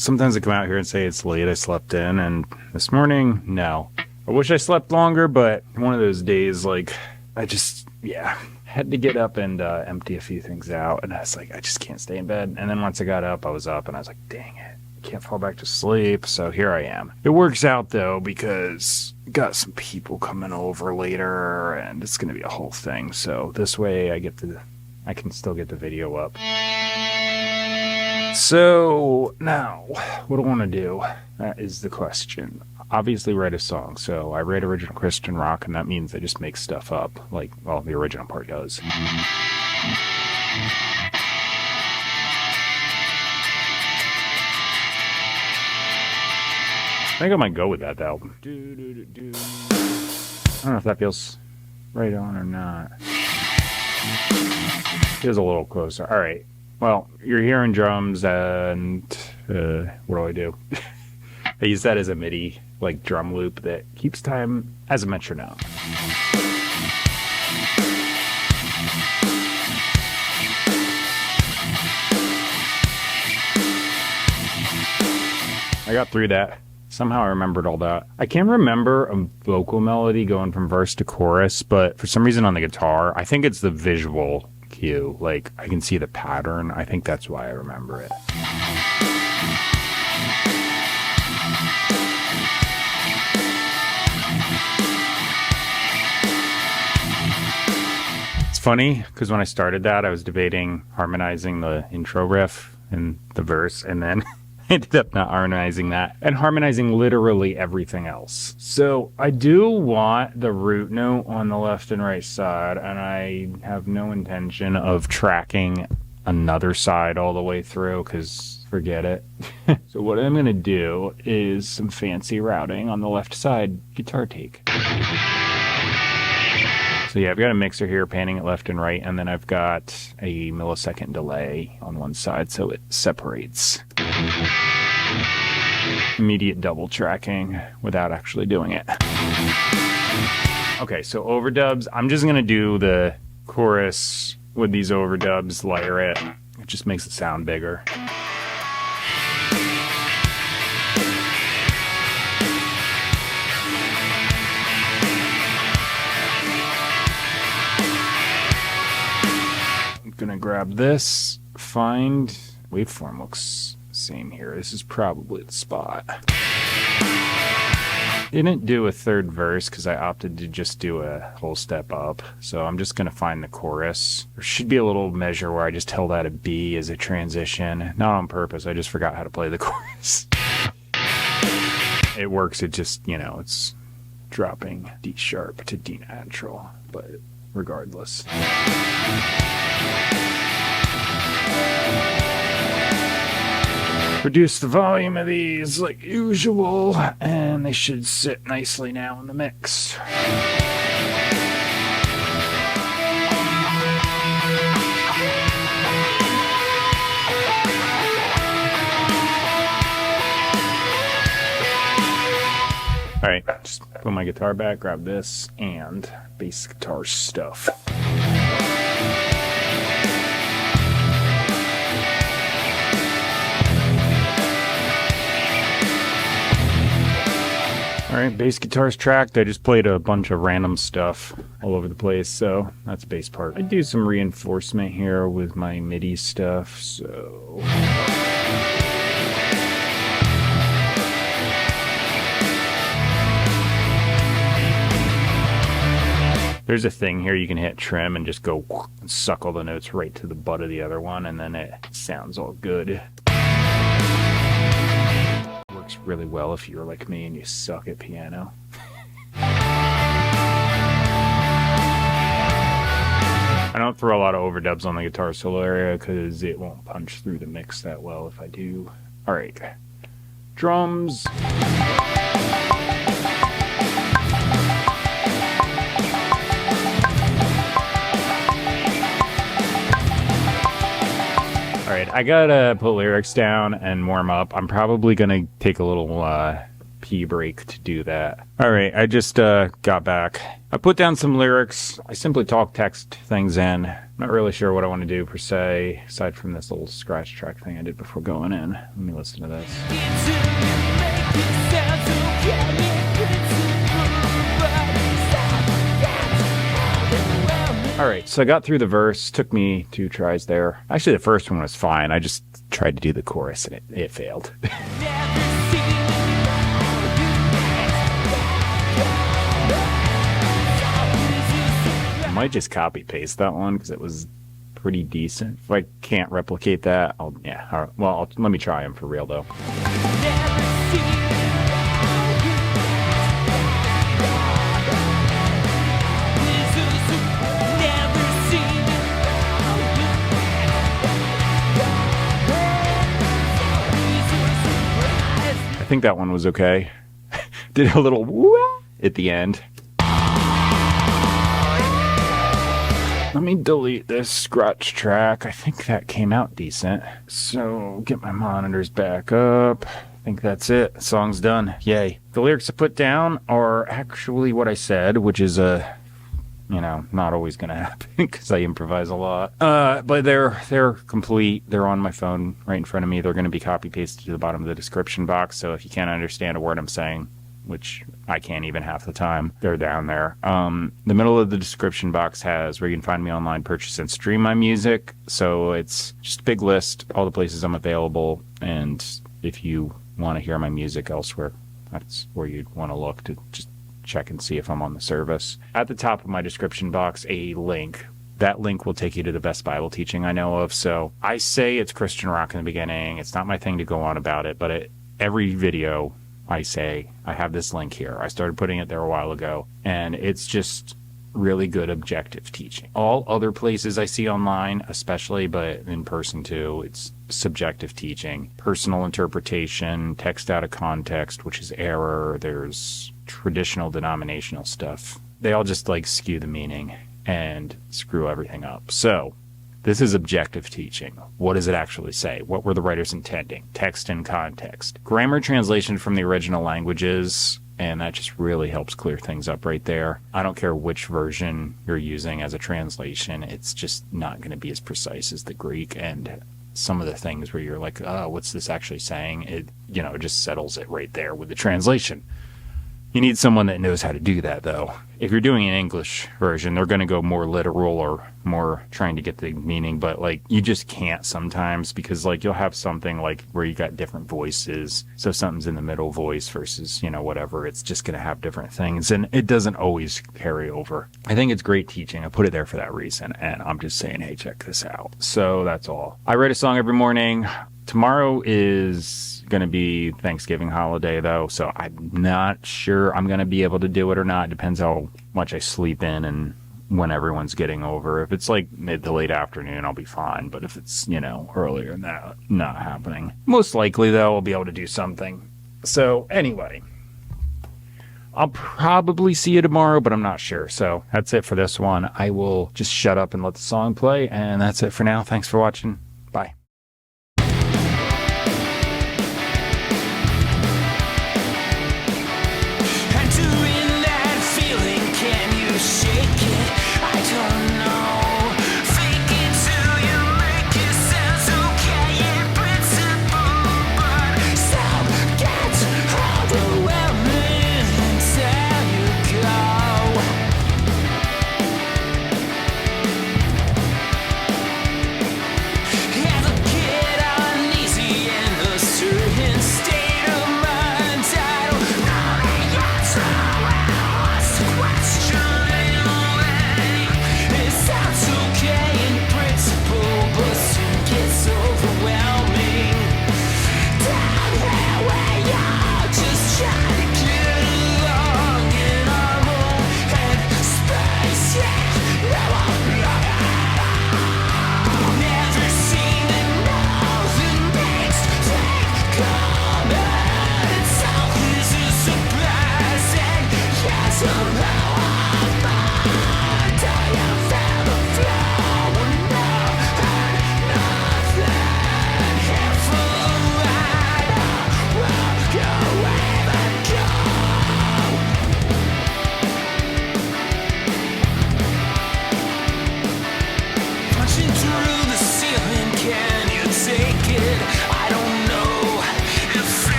sometimes I come out here and say it's late, I slept in, and this morning, no. I wish I slept longer, but one of those days, like, I just, had to get up and empty a few things out, and I was like, I just can't stay in bed. And then once I got up, I was up, and I was like, dang it, I can't fall back to sleep, so here I am. It works out, though, because I got some people coming over later, and it's going to be a whole thing, so this way I can still get the video up. So, now, what do I want to do? That is the question. Obviously write a song, so I write original Christian rock, and that means I just make stuff up, like, well, the original part does. I think I might go with that album. I don't know if that feels right on or not. Feels a little closer. All right. Well, you're hearing drums, and what do? I use that as a MIDI, like, drum loop that keeps time as a metronome. I got through that. Somehow I remembered all that. I can remember a vocal melody going from verse to chorus, but for some reason on the guitar, I think it's the visual cue. Like, I can see the pattern. I think that's why I remember it. It's funny, because when I started that, I was debating harmonizing the intro riff and the verse, and then I ended up not harmonizing that, and harmonizing literally everything else. So I do want the root note on the left and right side, and I have no intention of tracking another side all the way through, because forget it. So what I'm going to do is some fancy routing on the left side guitar take. So yeah, I've got a mixer here panning it left and right, and then I've got a millisecond delay on one side so it separates. Immediate double tracking without actually doing it. Okay, so overdubs. I'm just going to do the chorus with these overdubs, layer it. It just makes it sound bigger. I'm going to grab this, find waveform looks same here. This is probably the spot. Didn't do a third verse because I opted to just do a whole step up. So I'm just going to find the chorus. There should be a little measure where I just held out a B as a transition. Not on purpose. I just forgot how to play the chorus. It works. It just, it's dropping D sharp to D natural. But regardless. Reduce the volume of these like usual, and they should sit nicely now in the mix. Alright, just put my guitar back, grab this, and bass guitar stuff. Alright, bass guitar's tracked. I just played a bunch of random stuff all over the place, so that's bass part. I do some reinforcement here with my MIDI stuff, so... There's a thing here you can hit trim and just go and suck all the notes right to the butt of the other one, and then it sounds all good. Works really well if you're like me and you suck at piano. I don't throw a lot of overdubs on the guitar solo area because it won't punch through the mix that well if I do. Alright. Drums. Alright, I gotta put lyrics down and warm up. I'm probably gonna take a little pee break to do that. All right, I just got back. I put down some lyrics. I simply talk text things in. Not really sure what I want to do per se, aside from this little scratch track thing I did before going in. Let me listen to this. All right, so I got through the verse. Took me 2 tries there. Actually, the first one was fine. I just tried to do the chorus and it failed. I might just copy paste that one because it was pretty decent. If I can't replicate that, all right. Well, let me try them for real though. I think that one was okay. Did a little woo at the end. Let me delete this scratch track. I think that came out decent. So get my monitors back up. I think that's it. The song's done. Yay. The lyrics I put down are actually what I said, which is not always going to happen because I improvise a lot. But they're complete. They're on my phone right in front of me. They're going to be copy pasted to the bottom of the description box. So if you can't understand a word I'm saying, which I can't even half the time, they're down there. The middle of the description box has where you can find me online, purchase and stream my music. So it's just a big list, all the places I'm available. And if you want to hear my music elsewhere, that's where you'd want to look to just check and see if I'm on the service. At the top of my description box, a link. That link will take you to the best Bible teaching I know of. So I say it's Christian rock in the beginning. It's not my thing to go on about it, but every video I say, I have this link here. I started putting it there a while ago, and it's just really good objective teaching. All other places I see online, especially, but in person too, it's subjective teaching, personal interpretation, text out of context, which is error. There's traditional denominational stuff. They all just skew the meaning and screw everything up. So this is objective teaching. What does it actually say? What were the writers intending? Text and context. Grammar translation from the original languages, and that just really helps clear things up right there. I don't care which version you're using as a translation. It's just not going to be as precise as the Greek, and some of the things where you're like, oh, what's this actually saying? It just settles it right there with the translation. You need someone that knows how to do that, though. If you're doing an English version, they're going to go more literal or more trying to get the meaning, but you just can't sometimes because you'll have something where you got different voices. So something's in the middle voice versus, whatever. It's just going to have different things, and it doesn't always carry over. I think it's great teaching. I put it there for that reason, and I'm just saying, hey, check this out. So that's all. I write a song every morning. Tomorrow is going to be Thanksgiving holiday, though, so I'm not sure I'm going to be able to do it or not. It depends how much I sleep in and when everyone's getting over. If it's mid to late afternoon, I'll be fine, but if it's, earlier than that, not happening. Most likely, though, I'll be able to do something. So, anyway, I'll probably see you tomorrow, but I'm not sure. So, that's it for this one. I will just shut up and let the song play, and that's it for now. Thanks for watching.